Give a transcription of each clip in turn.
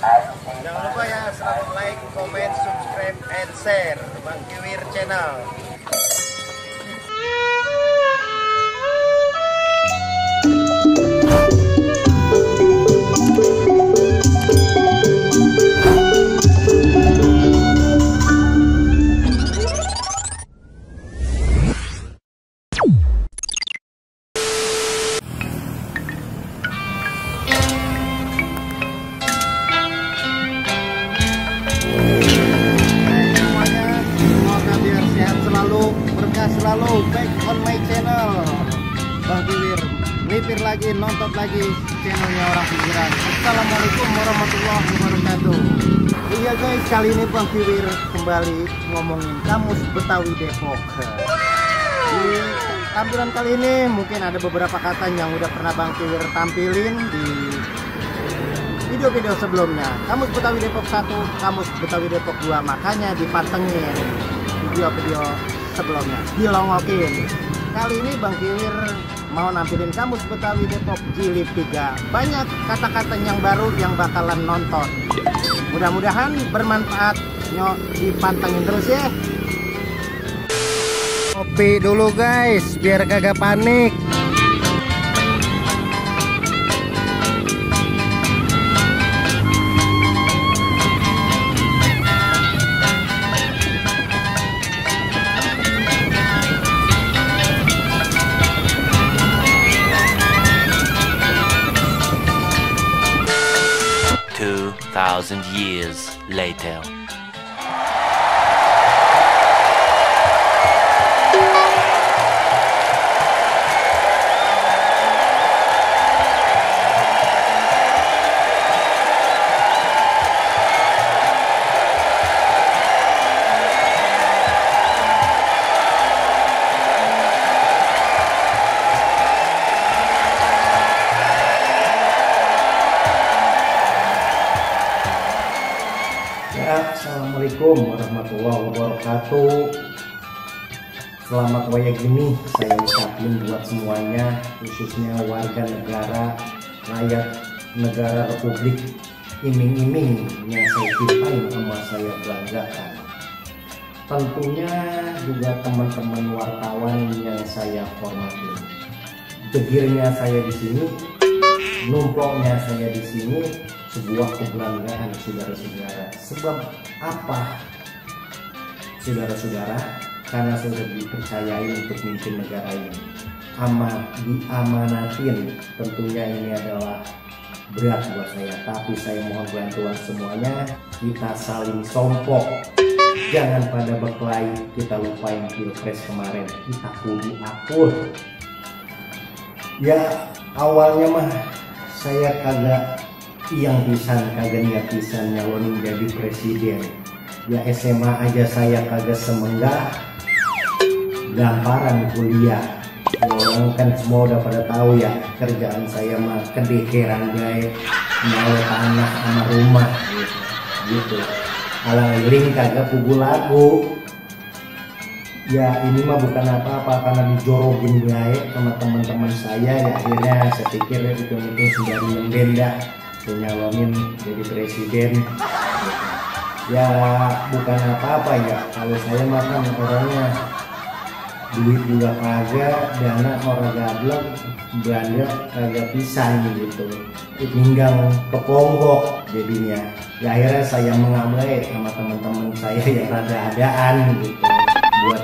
Jangan lupa ya, selalu like, comment, subscribe, and share Bang Kiwir Channel. Selalu back on my channel Bang Kiwir, nipir lagi, nonton lagi channelnya orang pikiran. Assalamualaikum warahmatullahi wabarakatuh. Iya guys, kali ini Bang Kiwir kembali ngomongin kamus Betawi Depok. Di tampilan kali ini mungkin ada beberapa kata yang udah pernah Bang Kiwir tampilin di video-video sebelumnya. Kamus Betawi Depok 1, kamus Betawi Depok 2, makanya dipantengin video-video sebelumnya, dilongokin. Kali ini Bang Kiwir mau nampilin kamus Betawi Depok jilid 3. Banyak kata-kata yang baru yang bakalan nonton. Mudah-mudahan bermanfaat. Nyok, dipantengin terus ya. Kopi dulu guys, biar kagak panik. Thousand years later. Assalamualaikum warahmatullahi wabarakatuh. Selamat waya gini saya ucapin buat semuanya, khususnya warga negara, rakyat negara Republik iming-iming yang saya cintai sama saya banggakan. Tentunya juga teman-teman wartawan yang saya hormati. Degirnya saya di sini, numpuknya saya di sini, sebuah kebanggaan saudara-saudara. Sebab apa saudara-saudara? Karena sudah dipercayai untuk memimpin negara ini, diamanatin. Tentunya ini adalah berat buat saya, tapi saya mohon bantuan semuanya. Kita saling sompok, jangan pada berkelahi. Kita lupain pilpres kemarin, kita kudu akur. Ya awalnya mah saya kagak niat pisan nyalonin jadi presiden. Ya SMA aja saya kagak semenggah, gamparan kuliah. Orang kan semua udah pada tahu ya, kerjaan saya mah kedekeran gaya, nyawa tanah sama rumah gitu. Alang-aling kagak pugu lagu. Ya ini mah bukan apa-apa, karena dijorogin gaya sama teman-teman saya. Ya akhirnya saya pikir itu sudah menggenda nyalonin jadi presiden. Ya bukan apa-apa ya, kalau saya makan orangnya duit juga kagak, dana orang gablek, belanja kagak pisan gitu, tinggal keponggok jadinya. Ya akhirnya saya mengabai sama teman-teman saya yang rada-adaan gitu, buat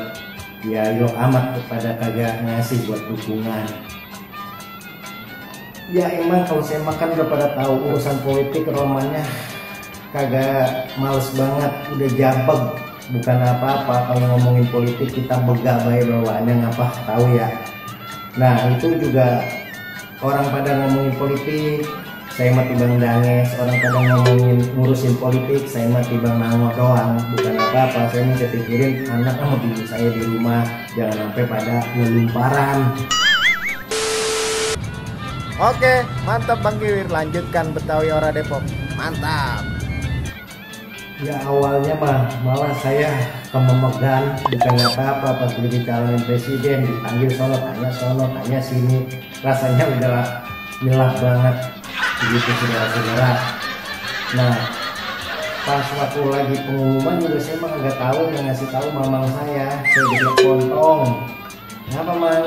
ya yuk amat kepada kagak ngasih buat dukungan. Ya emang kalau saya makan udah pada tahu urusan politik romannya kagak, males banget, udah jabeg. Bukan apa-apa kalau ngomongin politik kita begabay bawaannya ngapa tahu ya. Nah itu juga orang pada ngomongin politik, saya mati bang danges. Orang pada ngomongin ngurusin politik, saya mati bang nangok doang. Bukan apa-apa, saya mau pikirin anak sama bini saya di rumah, jangan sampai pada ngelumparan. Oke, mantap Bang Kiwir, lanjutkan Betawi Ora Depok. Mantap. Ya awalnya mah malah saya kememegan, bukan apa-apa. Pas udah dicalonin presiden, dipanggil sono tanya sini, rasanya udah nyelah banget begitu saudara-saudara. Nah, pas waktu lagi pengumuman juga saya mah nggak tahu, yang ngasih tahu mamang saya bilang kontong, kenapa mang?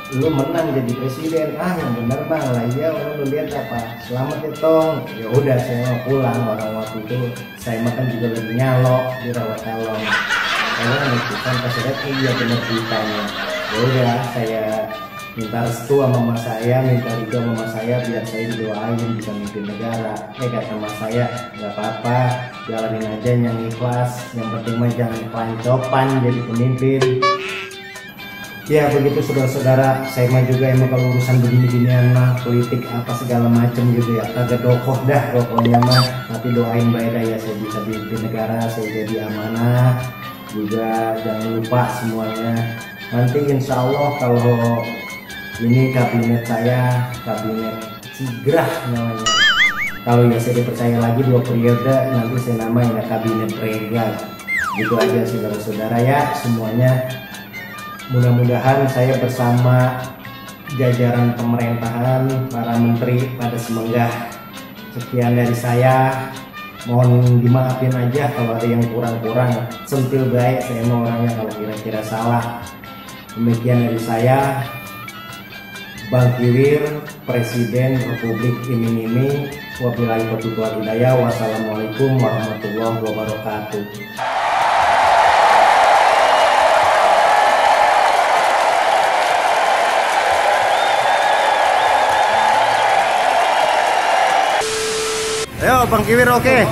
Lu menang jadi presiden. Ah, yang bener bang lah, iya orang lu lihat apa, selamat ya tong. Ya udah saya mau pulang. Orang waktu itu saya makan juga lagi nyalok di rawat kalong. Kalau netizen pas lihat iya bener beritanya. Ya udah saya minta restu sama mama saya, minta juga mama saya biar saya didoain bisa mimpin negara. Kata mama saya nggak apa-apa, jalanin aja yang ikhlas, yang penting mah jangan pelancopan jadi pemimpin. Ya begitu saudara-saudara, saya mah juga emang kalau urusan begini-ginian mah politik apa segala macem gitu ya, kagak dokoh dah pokoknya mah. Tapi doain baik dah ya, saya bisa pimpin negara, saya jadi amanah. Juga jangan lupa semuanya, nanti insya Allah kalau ini kabinet saya, kabinet Cigrah namanya. Kalau ya saya dipercaya lagi 2 periode, nanti saya namain ya kabinet Rega. Gitu aja saudara-saudara ya semuanya. Mudah-mudahan saya bersama jajaran pemerintahan, para menteri pada semenggah. Sekian dari saya, mohon dimaafin aja kalau ada yang kurang-kurang, sentil baik saya mau orangnya kalau kira-kira salah. Demikian dari saya, Bang Kiwir, Presiden Republik Iming-Iming. Wabillahi taufiq wal hidayah. Wassalamualaikum warahmatullahi wabarakatuh. Ayo Bang Kiwir, oke.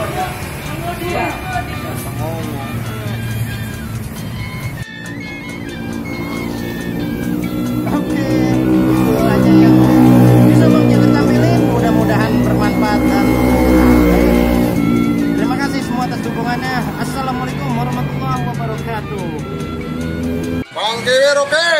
Mudah-mudahan bermanfaat dan terima kasih semua atas dukungannya. Assalamualaikum warahmatullahi wabarakatuh. Bang Kiwir, oke.